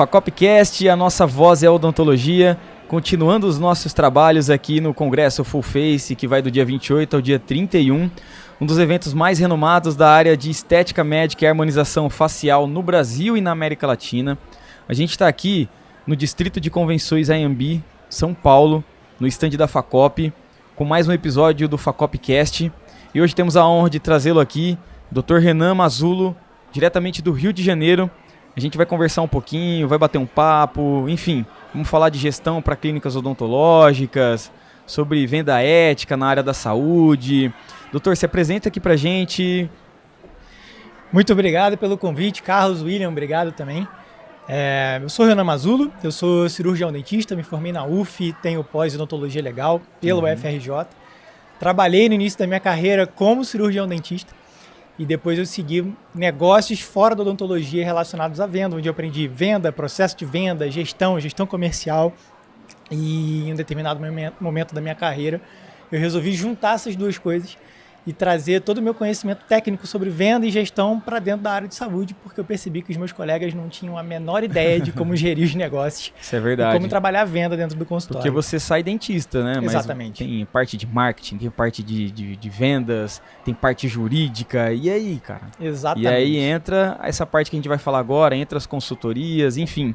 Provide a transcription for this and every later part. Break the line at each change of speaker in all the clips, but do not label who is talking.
Facopcast, a nossa voz é a odontologia, continuando os nossos trabalhos aqui no Congresso Full Face, que vai do dia 28 ao dia 31, um dos eventos mais renomados da área de estética médica e harmonização facial no Brasil e na América Latina. A gente está aqui no Distrito de Convenções Anhembi, São Paulo, no estande da Facop, com mais um episódio do Facopcast. E hoje temos a honra de trazê-lo aqui, Dr. Renan Mazzulo, diretamente do Rio de Janeiro. A gente vai conversar um pouquinho, vai bater um papo, enfim, vamos falar de gestão para clínicas odontológicas, sobre venda ética na área da saúde. Doutor, se apresenta aqui pra gente.
Muito obrigado pelo convite, Carlos, William, obrigado também. Eu sou Renan Mazzulo, eu sou cirurgião dentista, me formei na UF, tenho pós-odontologia legal pelo UFRJ. Trabalhei no início da minha carreira como cirurgião dentista e depois eu segui negócios fora da odontologia relacionados à venda, onde eu aprendi venda, processo de venda, gestão comercial. E em um determinado momento da minha carreira eu resolvi juntar essas duas coisas e trazer todo o meu conhecimento técnico sobre venda e gestão para dentro da área de saúde, porque eu percebi que os meus colegas não tinham a menor ideia de como gerir os negócios.
Isso é verdade.
E como trabalhar a venda dentro do consultório.
Porque você sai dentista, né?
Exatamente.
Mas tem parte de marketing, tem parte de vendas, tem parte jurídica. E aí, cara?
Exatamente.
E aí entra essa parte que a gente vai falar agora, entra as consultorias, enfim.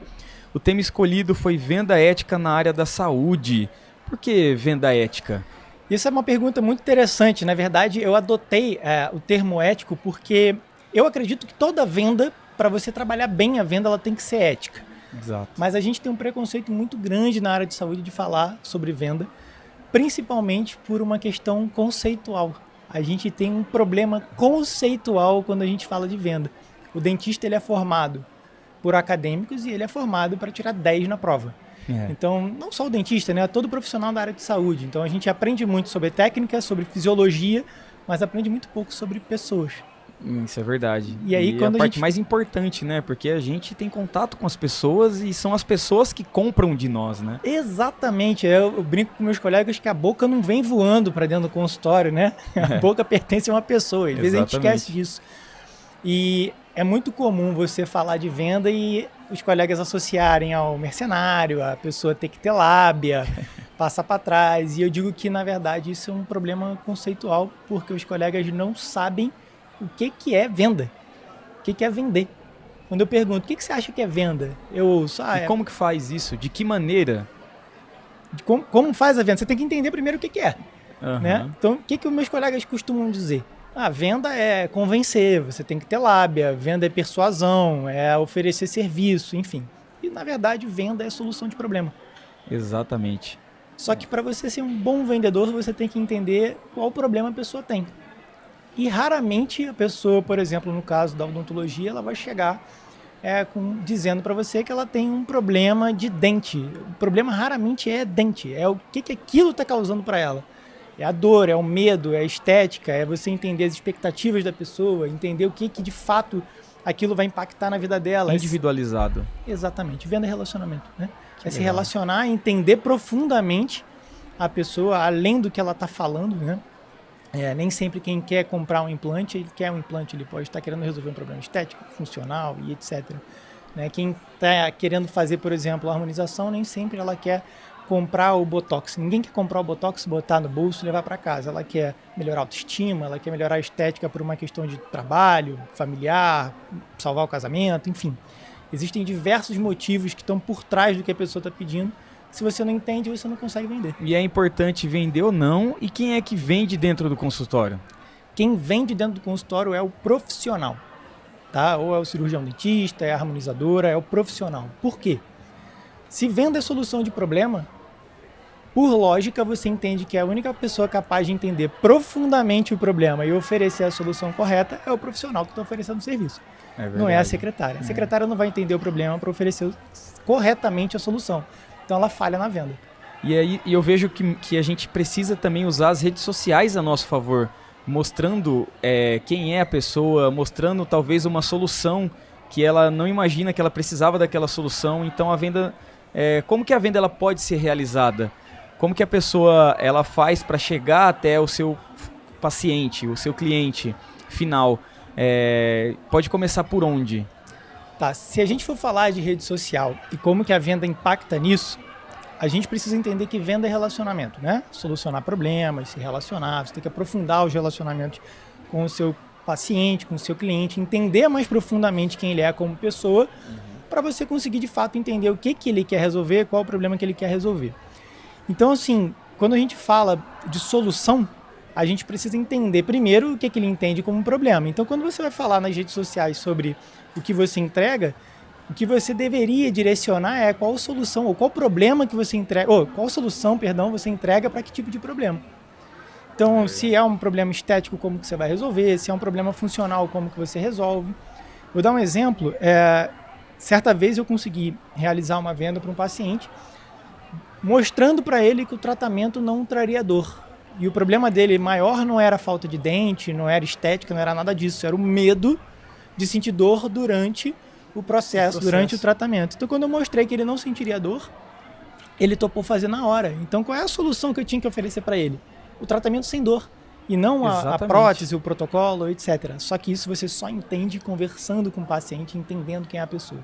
O tema escolhido foi venda ética na área da saúde. Por que venda ética?
Isso é uma pergunta muito interessante. Na verdade, eu adotei o termo ético porque eu acredito que toda venda, para você trabalhar bem a venda, ela tem que ser ética.
Exato.
Mas a gente tem um preconceito muito grande na área de saúde de falar sobre venda, principalmente por uma questão conceitual. A gente tem um problema conceitual quando a gente fala de venda. O dentista ele é formado por acadêmicos e ele é formado para tirar 10 na prova. Então, não só o dentista, né? Todo profissional da área de saúde. Então, a gente aprende muito sobre técnica, sobre fisiologia, mas aprende muito pouco sobre pessoas.
Isso é verdade.
E aí, quando
a parte mais importante, né? Porque a gente tem contato com as pessoas e são as pessoas que compram de nós, né?
Exatamente. Eu brinco com meus colegas que a boca não vem voando para dentro do consultório, né? A boca pertence a uma pessoa. Às vezes a gente esquece disso. E é muito comum você falar de venda e os colegas associarem ao mercenário, a pessoa ter que ter lábia, passar para trás. E eu digo que, na verdade, isso é um problema conceitual, porque os colegas não sabem o que é venda, o que é vender. Quando eu pergunto, o que você acha que é venda? Eu ouço,
como que faz isso? De que maneira?
Como faz a venda? Você tem que entender primeiro o que é.
Uhum.
Né? Então, o que os meus colegas costumam dizer? Venda é convencer, você tem que ter lábia, venda é persuasão, é oferecer serviço, enfim. E, na verdade, venda é solução de problema.
Exatamente.
Só que para você ser um bom vendedor, você tem que entender qual problema a pessoa tem. E raramente a pessoa, por exemplo, no caso da odontologia, ela vai chegar dizendo para você que ela tem um problema de dente. O problema raramente é dente, é o que aquilo está causando para ela. É a dor, é o medo, é a estética, é você entender as expectativas da pessoa, entender o que de fato aquilo vai impactar na vida dela.
Individualizado.
Exatamente. Venda é relacionamento, né? É se relacionar, entender profundamente a pessoa, além do que ela está falando, né? Nem sempre quem quer comprar um implante, ele quer um implante, ele pode estar querendo resolver um problema estético, funcional e etc. Né? Quem está querendo fazer, por exemplo, a harmonização, nem sempre ela quer comprar o Botox. Ninguém quer comprar o Botox, botar no bolso e levar para casa. Ela quer melhorar a autoestima, ela quer melhorar a estética por uma questão de trabalho, familiar, salvar o casamento, enfim. Existem diversos motivos que estão por trás do que a pessoa está pedindo. Se você não entende, você não consegue vender.
E é importante vender ou não? E quem é que vende dentro do consultório?
Quem vende dentro do consultório é o profissional. Tá? Ou é o cirurgião dentista, é a harmonizadora, é o profissional. Por quê? Se venda é solução de problema, por lógica, você entende que a única pessoa capaz de entender profundamente o problema e oferecer a solução correta é o profissional que está oferecendo o serviço. Não é a secretária. A secretária não vai entender o problema para oferecer corretamente a solução. Então, ela falha na venda.
E aí eu vejo que a gente precisa também usar as redes sociais a nosso favor, mostrando quem é a pessoa, mostrando talvez uma solução que ela não imagina que ela precisava daquela solução. Então, a venda... como que a venda ela pode ser realizada? Como que a pessoa ela faz para chegar até o seu paciente, o seu cliente final? Pode começar por onde?
Tá, se a gente for falar de rede social e como que a venda impacta nisso, a gente precisa entender que venda é relacionamento, né? Solucionar problemas, se relacionar, você tem que aprofundar os relacionamentos com o seu paciente, com o seu cliente, entender mais profundamente quem ele é como pessoa, para você conseguir de fato entender o que ele quer resolver, qual o problema que ele quer resolver. Então, assim, quando a gente fala de solução, a gente precisa entender primeiro o que ele entende como problema. Então, quando você vai falar nas redes sociais sobre o que você entrega, o que você deveria direcionar é qual solução, ou qual problema que você entrega, ou qual solução, perdão, você entrega para que tipo de problema. Então, se é um problema estético, como que você vai resolver? Se é um problema funcional, como que você resolve? Vou dar um exemplo. Certa vez eu consegui realizar uma venda para um paciente, mostrando para ele que o tratamento não traria dor. E o problema dele maior não era a falta de dente, não era estética, não era nada disso. Era o medo de sentir dor durante o processo, durante o tratamento. Então, quando eu mostrei que ele não sentiria dor, ele topou fazer na hora. Então, qual é a solução que eu tinha que oferecer para ele? O tratamento sem dor. E não a prótese, o protocolo, etc. Só que isso você só entende conversando com o paciente, entendendo quem é a pessoa.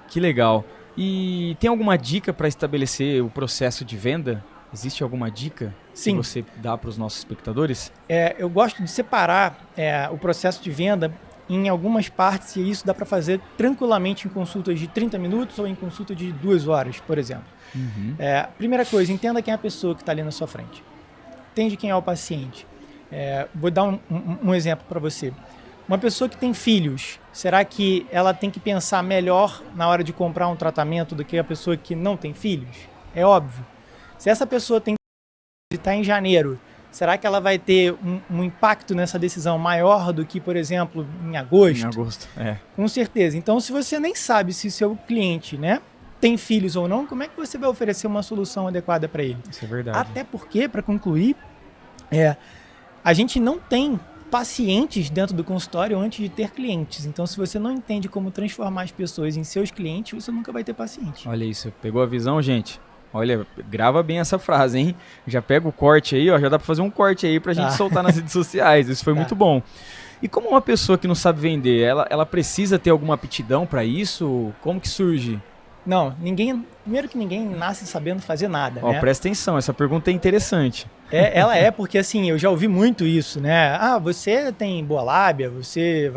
Que legal. E tem alguma dica para estabelecer o processo de venda? Existe alguma dica
Sim.
que você dá para os nossos espectadores?
Eu gosto de separar o processo de venda em algumas partes, e isso dá para fazer tranquilamente em consultas de 30 minutos ou em consulta de 2 horas, por exemplo. Primeira coisa, entenda quem é a pessoa que está ali na sua frente. Entende quem é o paciente. Vou dar um exemplo para você. Uma pessoa que tem filhos, será que ela tem que pensar melhor na hora de comprar um tratamento do que a pessoa que não tem filhos? É óbvio. Se essa pessoa está em janeiro, será que ela vai ter um impacto nessa decisão maior do que, por exemplo, em agosto?
Em agosto,
Com certeza. Então, se você nem sabe se seu cliente, tem filhos ou não, como é que você vai oferecer uma solução adequada para ele?
Isso é verdade.
Até porque, para concluir, a gente não tem pacientes dentro do consultório antes de ter clientes. Então, se você não entende como transformar as pessoas em seus clientes, você nunca vai ter paciente.
Olha isso, pegou a visão, gente? Olha, grava bem essa frase, hein? Já pega o corte aí, ó, já dá pra fazer um corte aí pra gente soltar nas redes sociais. Isso foi muito bom. E como uma pessoa que não sabe vender, ela precisa ter alguma aptidão pra isso? Como que surge?
Não, primeiro que ninguém nasce sabendo fazer nada, né?
Presta atenção, essa pergunta é interessante.
Ela porque assim, eu já ouvi muito isso, né? Você tem boa lábia, você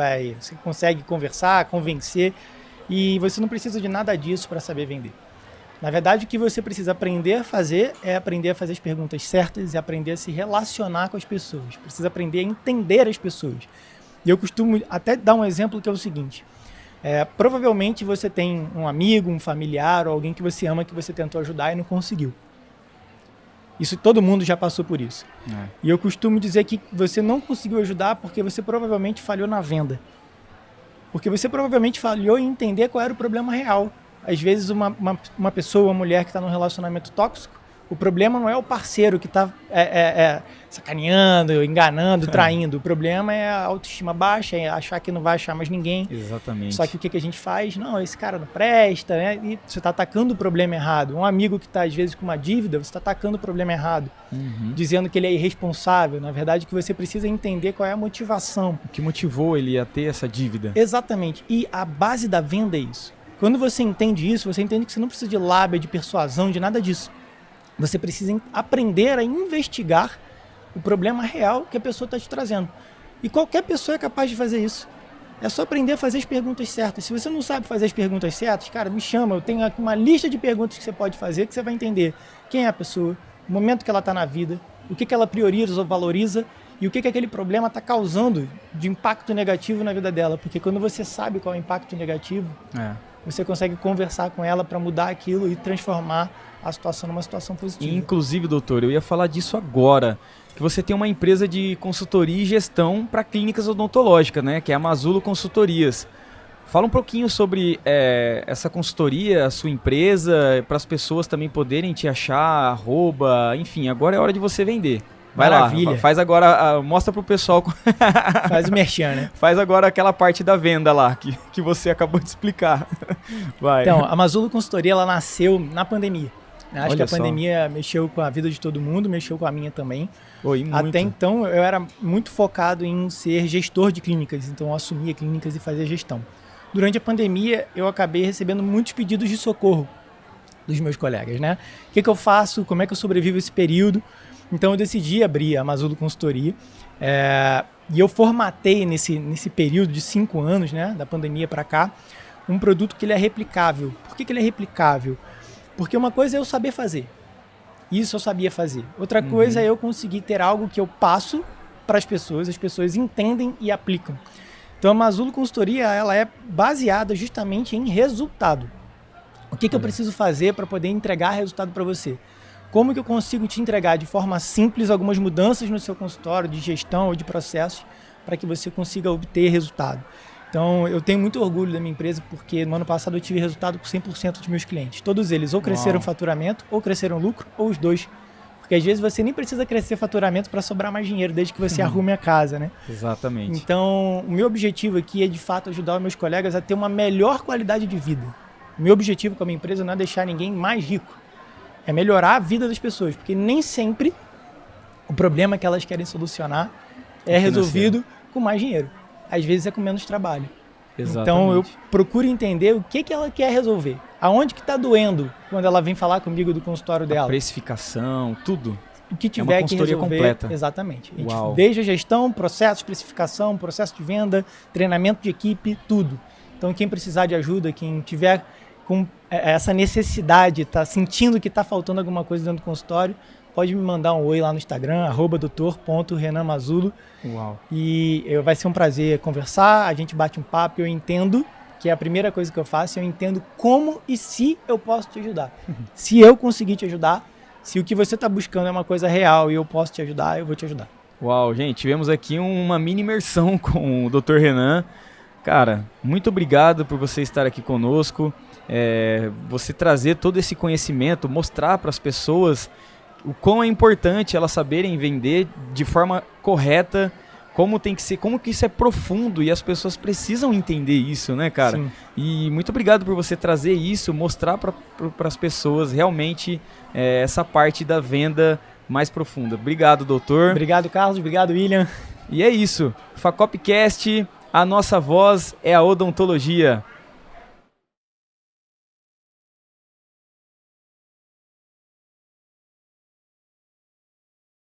consegue conversar, convencer, e você não precisa de nada disso para saber vender. Na verdade, o que você precisa aprender a fazer é aprender a fazer as perguntas certas e aprender a se relacionar com as pessoas. Precisa aprender a entender as pessoas. E eu costumo até dar um exemplo que é o seguinte. Provavelmente você tem um amigo, um familiar ou alguém que você ama que você tentou ajudar e não conseguiu. Isso, todo mundo já passou por isso. E eu costumo dizer que você não conseguiu ajudar porque você provavelmente falhou na venda. Porque você provavelmente falhou em entender qual era o problema real. Às vezes uma pessoa, uma mulher que está num relacionamento tóxico, o problema não é o parceiro que está sacaneando, enganando, traindo. O problema é a autoestima baixa, é achar que não vai achar mais ninguém.
Exatamente.
Só que o que a gente faz? Não, esse cara não presta, né? E você está atacando o problema errado. Um amigo que está, às vezes, com uma dívida, você está atacando o problema errado. Dizendo que ele é irresponsável. Na verdade, o que você precisa é entender qual é a motivação.
O que motivou ele a ter essa dívida?
Exatamente. E a base da venda é isso. Quando você entende isso, você entende que você não precisa de lábia, de persuasão, de nada disso. Você precisa aprender a investigar o problema real que a pessoa está te trazendo. E qualquer pessoa é capaz de fazer isso. É só aprender a fazer as perguntas certas. Se você não sabe fazer as perguntas certas, cara, me chama. Eu tenho aqui uma lista de perguntas que você pode fazer, que você vai entender quem é a pessoa, o momento que ela está na vida, o que ela prioriza ou valoriza e o que aquele problema está causando de impacto negativo na vida dela. Porque quando você sabe qual é o impacto negativo, você consegue conversar com ela para mudar aquilo e transformar a situação numa situação positiva.
Inclusive, doutor, eu ia falar disso agora, que você tem uma empresa de consultoria e gestão para clínicas odontológicas, né? Que é a Mazulo Consultorias. Fala um pouquinho sobre essa consultoria, a sua empresa, para as pessoas também poderem te achar, enfim, agora é hora de você vender. Vai
Maravilha.
lá, faz agora, mostra pro pessoal.
Faz o merchan, né?
Faz agora aquela parte da venda lá, que você acabou de explicar. Vai.
Então, a Mazulo Consultoria, ela nasceu na pandemia. Acho
Olha
que a
só.
pandemia mexeu com a vida de todo mundo, mexeu com a minha também.
Muito.
Até então, eu era muito focado em ser gestor de clínicas, então eu assumia clínicas e fazia gestão. durante a pandemia eu acabei recebendo muitos pedidos de socorro dos meus colegas, né? O que eu faço? Como é que eu sobrevivo esse período? Então eu decidi abrir a Mazulo Consultoria e eu formatei nesse período de 5 anos, né, da pandemia para cá, um produto que ele é replicável. Por que ele é replicável? Porque uma coisa é eu saber fazer. Isso eu sabia fazer. Outra coisa é eu conseguir ter algo que eu passo para as pessoas entendem e aplicam. Então a Mazulo Consultoria, ela é baseada justamente em resultado. O que eu preciso fazer para poder entregar resultado para você? Como que eu consigo te entregar de forma simples algumas mudanças no seu consultório de gestão ou de processos para que você consiga obter resultado? Então, eu tenho muito orgulho da minha empresa porque no ano passado eu tive resultado com 100% dos meus clientes. Todos eles ou cresceram faturamento, ou cresceram lucro, ou os dois. Porque às vezes você nem precisa crescer faturamento para sobrar mais dinheiro, desde que você arrume a casa, né?
Exatamente.
Então, o meu objetivo aqui é de fato ajudar os meus colegas a ter uma melhor qualidade de vida. O meu objetivo com a minha empresa não é deixar ninguém mais rico. É melhorar a vida das pessoas, porque nem sempre o problema que elas querem solucionar é resolvido com mais dinheiro. Às vezes é com menos trabalho.
Exatamente.
Então eu procuro entender o que ela quer resolver. Aonde que está doendo quando ela vem falar comigo do consultório dela.
A precificação, tudo.
O que tiver que resolver.
Completa.
Exatamente. A gente desde a gestão, processo, precificação, processo de venda, treinamento de equipe, tudo. Então quem precisar de ajuda, quem tiver com essa necessidade, tá sentindo que está faltando alguma coisa dentro do consultório, pode me mandar um oi lá no Instagram, @doutor.renanmazulo.
Uau.
E vai ser um prazer conversar, a gente bate um papo, eu entendo, que é a primeira coisa que eu faço, eu entendo como e se eu posso te ajudar. Se eu conseguir te ajudar, se o que você está buscando é uma coisa real e eu posso te ajudar, eu vou te ajudar.
Uau, gente, tivemos aqui uma mini imersão com o Dr. Renan. Cara, muito obrigado por você estar aqui conosco. Você trazer todo esse conhecimento, mostrar para as pessoas o quão é importante elas saberem vender de forma correta, como tem que ser, como que isso é profundo e as pessoas precisam entender isso, né, cara?
Sim.
E muito obrigado por você trazer isso, mostrar para as pessoas realmente essa parte da venda mais profunda. Obrigado, doutor.
Obrigado, Carlos. Obrigado, William.
E é isso. Facopcast, a nossa voz é a odontologia.